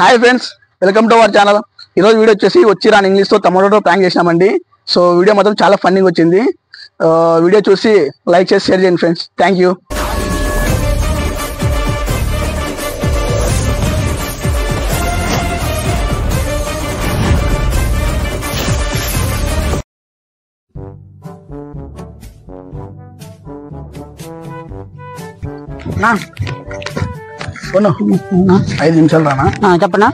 Hi friends, welcome to our channel. ఈరోజు video వచ్చేసి వచ్చి రాని ఇంగ్లీష్తో టమాటోతో ప్రాంక్ చేసినామండి. సో వీడియో మాత్రం చాలా ఫన్నీగా వచ్చింది. వీడియో చూసి లైక్ చేసి షేర్ చేయండి ఫ్రెండ్స్. Thank you. నా 5 నిమిషాలు రానా? చెప్పనా?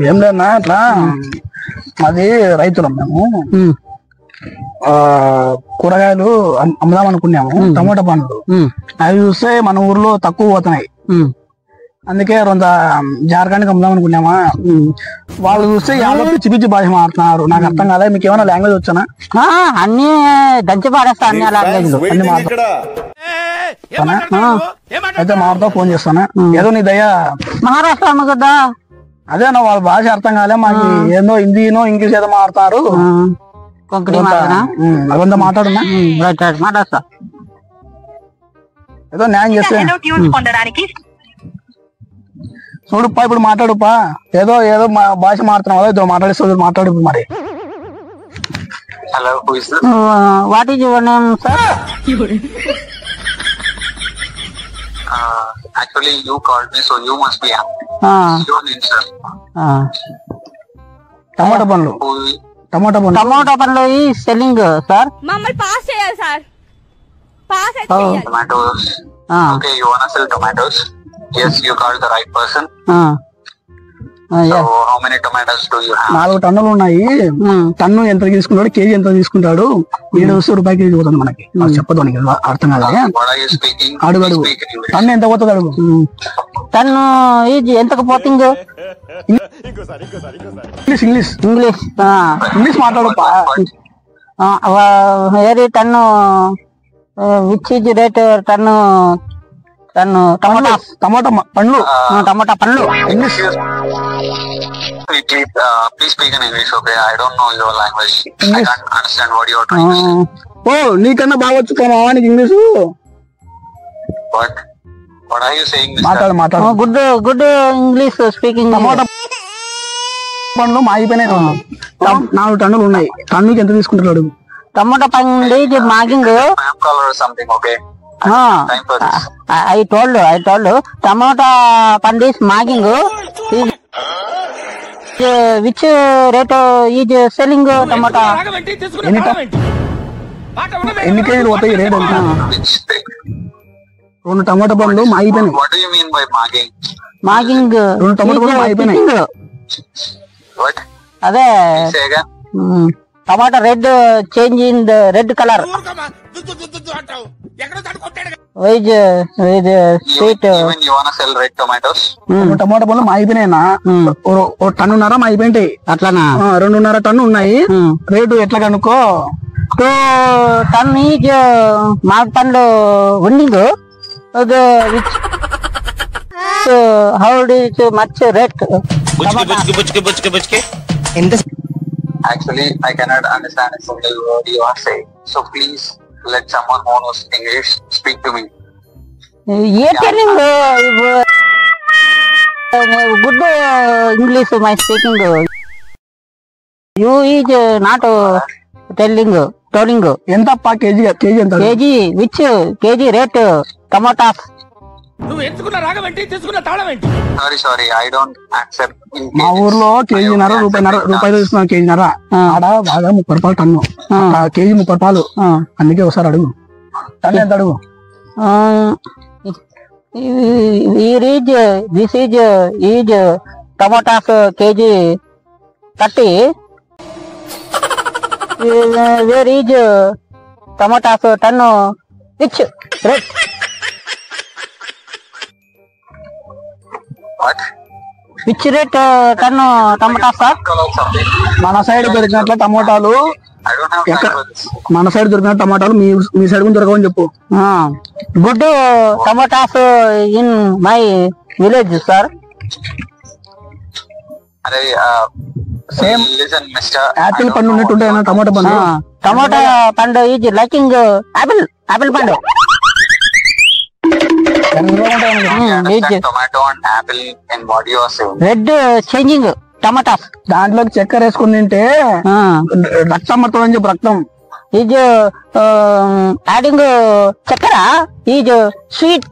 ఏం లేదన్నా, ఇట్లా మాది రైతులం మేము. కూరగాయలు అమ్ముదాం అనుకున్నాము. టమోటా పండ్లు అవి చూస్తే మన ఊర్లో తక్కువ పోతున్నాయి. అందుకే కొంత జార్ఖండ్కి అమ్ముదాం అనుకున్నామా. వాళ్ళు చూస్తే యాలో పిచ్చి పిచ్చి భాష మాట్లాడుతున్నారు. నాకు అర్థం కాలే. మీకు ఏమైనా లాంగ్వేజ్ వచ్చానా? అన్ని దంచి పాడేస్తా అన్ని లాంగ్వేజ్ అన్ని అయితే మాతో ఫోన్ చేస్తానా. ఏదో నీ దయ మహారాష్ట్ర అమ్మ కదా. అదే నా వాళ్ళ భాష అర్థం కాలే. మాకు ఏదో హిందీనో ఇంగ్లీష్ ఏదో మాట్లాడతారు. అదంతా మాట్లాడున్నా మాట్లాడతా. ఏదో న్యాయం చేస్తే చూడుపా. ఇప్పుడు మాట్లాడుపా. ఏదో ఏదో భాష మాట్లాడుతున్నావు. ఏదో మాట్లాడిస్తే మాట్లాడు మరి. Hello, who is this? What is your name, sir? Actually, you called me, so you must be your name, sir. టమాటా పండ్లు టమాటా పండ్లు ఈ సెల్లింగ్ సార్. మమ్మల్ని పాస్ చేయాలి సార్. పాస్ అయితే చేయాలి. Tomatoes. Okay, you wanna sell tomatoes? Yes, you called the right person. So, how many tomatoes do you have? 4 టన్నులు ఉన్నాయి. Ton ఎంత తీసుకుంటాడు, కేజీ ఎంత తీసుకుంటాడు? 700 రూపాయలు కేజీ పోతుంది మనకి. నాకు చెప్పదు, నీకు అర్థం కాదు. What are you speaking? అడుగు అడుగు. టన్ను ఎంత పోతుంది అడుగు. టన్ను ఇది ఎంతకు పోతుంది? ఇంగ్లీష్ ఇంగ్లీష్ ఇంగ్లీష్ ఇంగ్లీష్ మాట్లాడుపా. వేరే ton which is rate ton ton tomato పండ్లు టమాటా పండ్లు English. Please speak in English, okay? I don't know your language. I can't understand what you are trying to say. ఓ నీకన్నా బాగా వచ్చు మావానికి English. What are you saying, mister? మాట్లాడు మాట్లాడు. Good English speaking. టమాటా పండ్లు మాగిపోయినాయి. 4 టన్నులు ఉన్నాయి. టన్నుకి ఎంత తీసుకుంటాడు అడుగు. టమాటా పండు ఇది మాగింగ్. I am caller or something, okay? Time for this. I told tomato పండు is మాగింగ్. Which rate is selling tomato? ఎన్ని కేజీలు పోతాయి రేట్ ఎంత? Which thing? 2 టమాటా పండ్లు మాగిపోయినాయి. What do you mean by marking? మాగింగ్ 2 టమాటా పండ్లు మాగిపోయినాయి. What? అదే Say again. Tomato red change in the red colour. Wise sweet. Even you wanna sell red tomatoes? టమాటా పండ్లు మాగిపోయినాయినా. 1 టన్నున్నర మాగిపోయింటాయి. అట్లానా? 2.5 ton ఉన్నాయి. రేటు ఎట్లా కనుక్కో. 2 టన్ ఈజ్ మామిడి పండ్లు ఉండింగ్. Which how is much rate? Actually, I cannot understand a single word you are saying. So please let someone who knows English speak to me. A telling good English my speaking. You is not telling. ఎంత KG ఎంత? KG which KG rate tomatoes? Sorry, I don't accept in మా ఊర్లో కేజీన్నర రూపాయలు తీసుకున్నాను. కేజీన్నర ఆడ బాగా 30 రూపాయలు ton. KG 30 రూపాయలు. అందుకే ఒకసారి అడుగు. టన్ను ఎంత అడుగు. This is tomatoes KG 30. Where is tomatoes ton which rate? what? Which rate ton tomato sir? మన సైడ్ దొరికినట్ల టమాటాలు I don't have time for this. మన సైడ్ దొరికిన టమాటాలు మీ సైడ్ కూడా దొరకవని చెప్పు. Good tomatoes in my village sir. Same listen, mister. Apple పండు ఉన్నట్టుంటాయి టమాటా పండు. టమాటా పండు ఈజ్ లైకింగ్ యాపిల్ పండు. tomato and apple in what you are saying. Red changing tomatoes. దాంట్లోకి చక్కెర వేసుకుని తింటే రక్తం పడుతుంది చెప్పు. రక్తం ఈజ్ యాడింగ్ చక్కెర is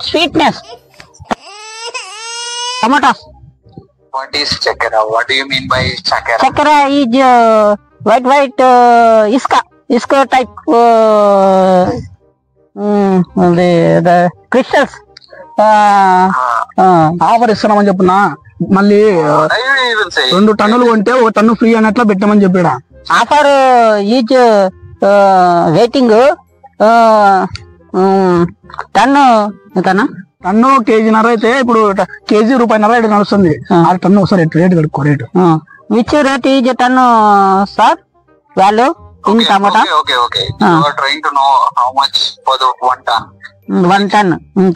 sweetness. Tomatoes. What is chakra? What do you mean by chakra? చక్కెర ఈజ్ వైట్ ఇసుక టైప్ క్రిస్టల్స్. ఆఫర్ ఇస్తున్నామని చెప్పున్నా. మళ్ళీ What are you even saying? 2 టన్నులు కొంటే 1 టన్ను ఫ్రీ అన్నట్లు పెట్టామని చెప్పాడా. ఆఫర్ ఈజ్ వెయిటింగ్ టన్ను ఎంతనా? టన్ను కేజీన్నర అయితే ఇప్పుడు కేజీ రూపాయిన్నర రేటు నడుస్తుంది. 6 టన్ను ఒకసారి రేటు కడుక్కో. Rate which rate is ton sir? Value in tomato. Okay. You are trying to know how much for the 1 ton. 1 ton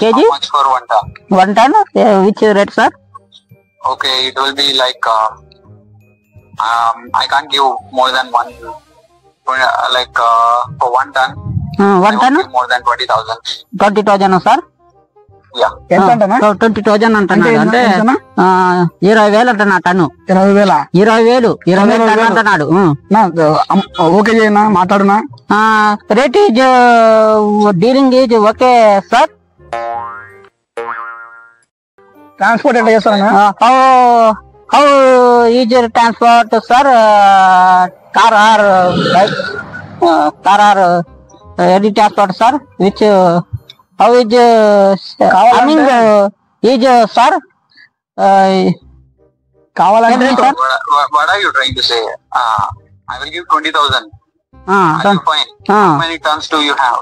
kg. How much for 1 ton? 1 ton. Which rate, sir? Okay, it will be like I can't give more than one. For 1 ton. 1 ton. More than 20,000. 20,000, sir. Yeah. ఎంత అంటనా? 20,000 అంటున్నాడు. అంటే 20,000 అంటున్నా ton. 20,000. 20,000 ton అంటున్నాడు. Okay చేయనా, మాట్లాడునా. Rate is dealing is okay sir. Transport ఎట్లా చేస్తారా? How is transport sir? Car or bike? Car or any transport sir? Which how is coming is sir కావాలంటే what are you trying to say? I will give 20,000. Are you fine? How many tons do you have?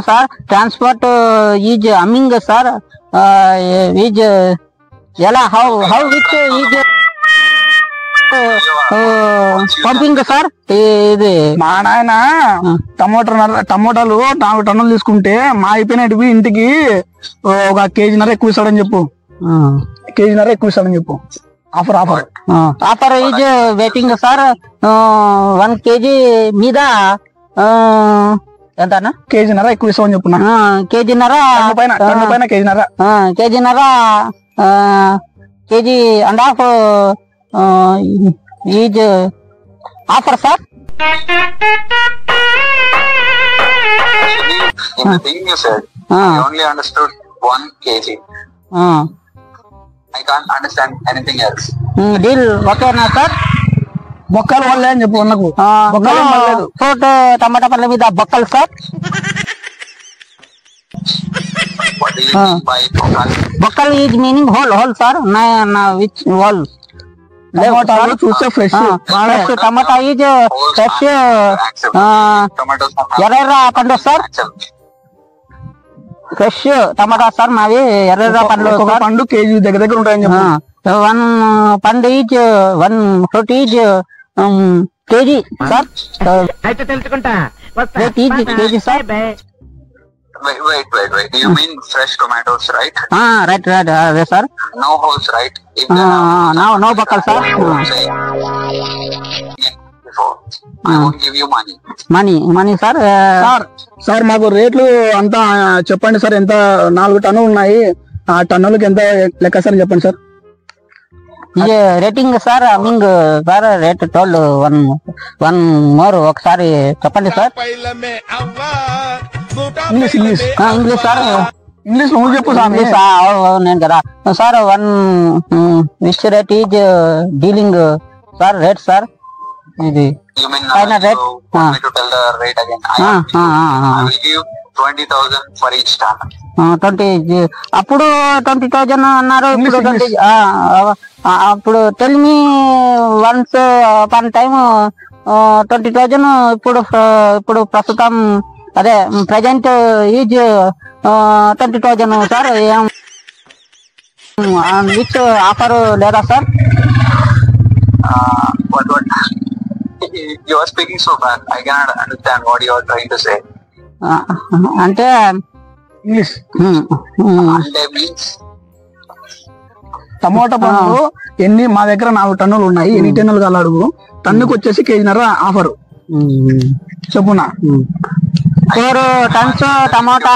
sir, transport is coming sir. Is yala how which is pumping sir. ఇది మా నాయన టమోటాలు 4 టన్నులు తీసుకుంటే మా అయిపోయినవి ఇంటికి 1 కేజీన్నర ఎక్కువ ఇస్తాడని చెప్పు. కేజీన్నర ఎక్కువ ఇస్తాడని చెప్పు. Offer is waiting sir. 1 kg మీద ఎంతనా? కేజీన్నర ఎక్కువ ఇస్తామని చెప్పున్నా. కేజీన్నర పైన కేజీన్నర KG and half is offer sir. In the thing you said, I only understood 1 kg. I can't understand anything else. Deal ఓకేనా సార్? బొక్కలు వల్లే అని చెప్పు. నాకు ఫ్రూట్ టమాటా పళ్ళ మీద బొక్కలు sir. What do you mean by bokal? Bokal is meaning whole sir. Which whole? టమాటాలు చూస్తే ఫ్రెష్. Tomato is fresh. ఎర్ర పండు సార్. ఫ్రెష్ టమాటా సార్ మావి ఎర్ర పండ్లు. పండు కేజీ దగ్గర ఉంటాయని చెప్పి. 1 పండు is 1 fruit is KG sir. అయితే తెలుసుకుంటా. KG sir. Wait. Do you mean fresh tomatoes, right? Right, sir. No holes, right? No buckle, sir. Before, I won't give you money. Money, sir. Sir మాకు రేట్లు అంతా చెప్పండి sir. ఎంత 4 టన్నులు ఉన్నాయి. ఆ టన్నులకి ఎంత లెక్క సార్ చెప్పండి సార్. Rating sir. అమింగ్ సార్ రేట్ టోల్ 1 మోర్ ఒకసారి చెప్పండి సార్. English sir. ఇంగ్లీష్ నువ్వు చెప్పు సార్. నేను కదా sir. 1 which rate is dealing sir? Rate sir ఇది final rate. Want me to tell the rate again? I will give 20,000 for each ton. 20 అప్పుడు 20,000 అన్నారు. ఇప్పుడు 20 అప్పుడు tell me once one time 20,000. ఇప్పుడు ప్రస్తుతం అదే present is 20,000 sir. Which offer లేదా sir? What? You are speaking so fast. I cannot understand what you are trying to say. అంటే English అంటే means టమోటా పండ్లు ఎన్ని మా దగ్గర 4 టన్నులు ఉన్నాయి. ఎన్ని టన్నులు కావాలి అడుగు. టన్నుకు వచ్చేసి కేజీన్నర ఆఫర్ చెప్పునా. 4 tons టమోటా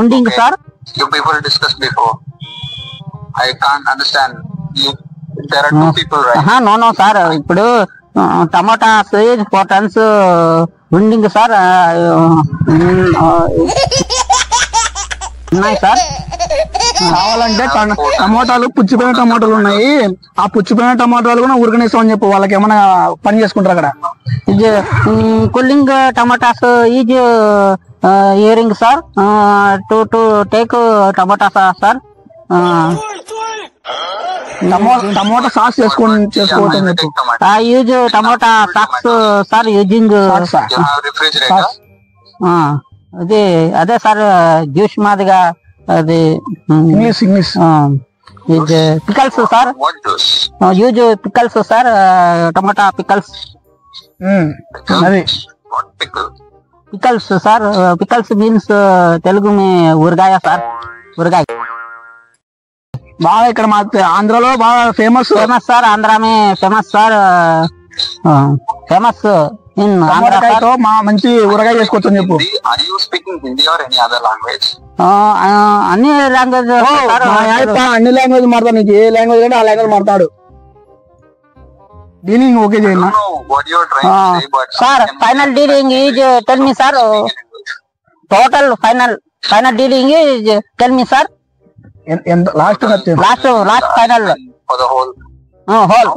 ఉండింగ్ sir. You people discussed before. I can't understand. There are two people, right? No no sir ఇప్పుడు టమాటాస్ 4 tons ఉండింగ్ సార్ ఉన్నాయి సార్. కావాలంటే టమాటాలు పుచ్చిపోయిన టమాటాలు ఉన్నాయి, ఆ పుచ్చిపోయిన టమాటాలు కూడా ఊరికనేస్తామని చెప్పు, వాళ్ళకి ఏమైనా పని చేసుకుంటారు అక్కడ. Cooling tomatoes is earring sir to take tomatoes sir. Tomato sauce చేసుకోవచ్చు అని చెప్పు. Use tomato socks sir using Refrigerator. అది అదే సార్ జ్యూస్ మాదిగా అది English pickles sir. What juice? Use pickles sir tomato pickles. అది What pickle? Pickles sir. Pickles means Telugu మీ ఊరగాయ సార్. ఊరగాయ బాగా ఇక్కడ మా ఆంధ్రాలో బాగా ఫేమస్ సార్. ఆంధ్రా మే famous sir. Famous in Andhra sir. మంచి ఊరగాయ చేసుకోవచ్చు అని చెప్పు. Are you speaking Hindi or any other language? అన్ని లాంగ్వేజ్ అన్ని లాంగ్వేజ్ మాడతాడు, నీకు ఏ లాంగ్వేజ్ అంటే ఆ లాంగ్వేజ్ మాడతాడు. దీనికి ఓకే I చేయనా don't know what you're trying to say, but sir. Final dealing is tell me sir. Total final dealing is tell me sir. Last last final for the whole.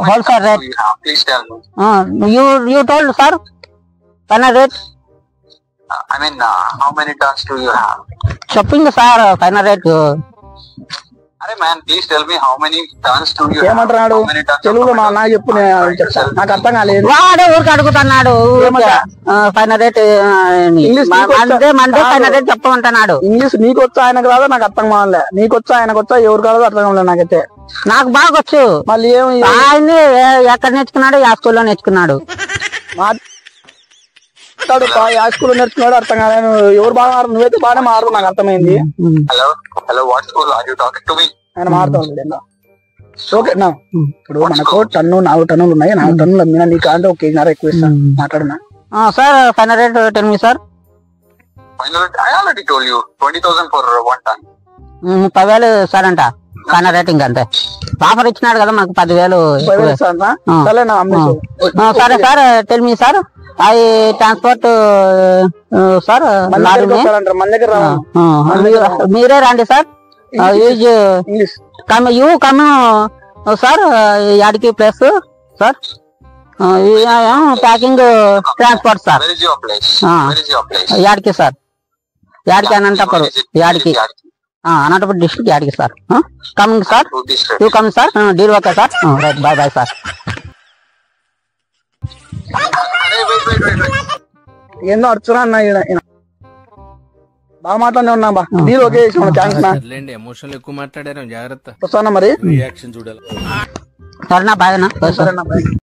Whole sir rate. You have, please tell me. You told sir final rate. I mean, how many tons do you have? చెప్పింగ్ sir final rate. Arey man, please tell me how many tons do you have? ఏమంటున్నాడు How many tons of తెలుగులో tomatoes? నాకు చెప్పు, నేను చెప్తా. నాకు అర్థం కాలేదు. వాడే ఊరికి అడుగుతున్నాడు. ఫైనల్ రేట్ ఇంగ్లీష్ మందే ఫైనల్ రేట్ చెప్పమంటున్నాడు. ఇంగ్లీష్ నీకు వచ్చా ఆయనకు రాదా నాకు అర్థం కావాలి. నీకు వచ్చా ఆయనకు వచ్చా ఎవరు కాదో అర్థం కాలేదు నాకైతే. నాకు బాగా వచ్చు. మళ్ళీ ఏమి ఆయన్ని ఎక్కడ నేర్చుకున్నాడు? ఆ స్కూల్లో నేర్చుకున్నాడు. ఆ స్కూల్లో నేర్చుకున్నాడు అర్థం కాలేదు. ఎవరు బాగా మారు, నువ్వైతే బాగానే మారు, నాకు అర్థమైంది. Hello, what school are you talking to me? ఆయన మారుతాడు. ఓకే నా ఇప్పుడు మనకు 4 టన్నులు ఉన్నాయి. 4 టన్నులు అమ్మినా నీకు అంటే ఒక కేజీన్నర ఎక్కువ ఇస్తాను. మాట్లాడునా sir final rate tell me sir. Final rate, I already told you 20,000 for 1 ton. 30,000 sir అంట ఫైనల్ రేటింగ్. అంతే ఆఫర్ ఇచ్చినాడు కదా మనకు 10,000. సరేనా అమ్మేసి. సరే sir tell me sir. I transport sir. మన దగ్గర మీరే రండి sir. Use English you come sir. Yadiki place sir. Packing transport sir. Where is your place? Where is your place? Yadiki sir. Yadiki Anantapur. Yadiki Anantapur district Yadiki sir. Coming sir. To this rate. You coming sir. Deal okay sir. Right bye bye sir. Wait. ఏందో అర్చునా అన్న ఈయన బాగా మాట్లాడే ఉన్నా బా. Deal okay చేసి thanks నా. ఎమోషనల్ ఎక్కువ మాట్లాడారు, జాగ్రత్త. వస్తానా మరి. రియాక్షన్ చూడాలి. సరేనా బాయ్. సరేనా బాయ్.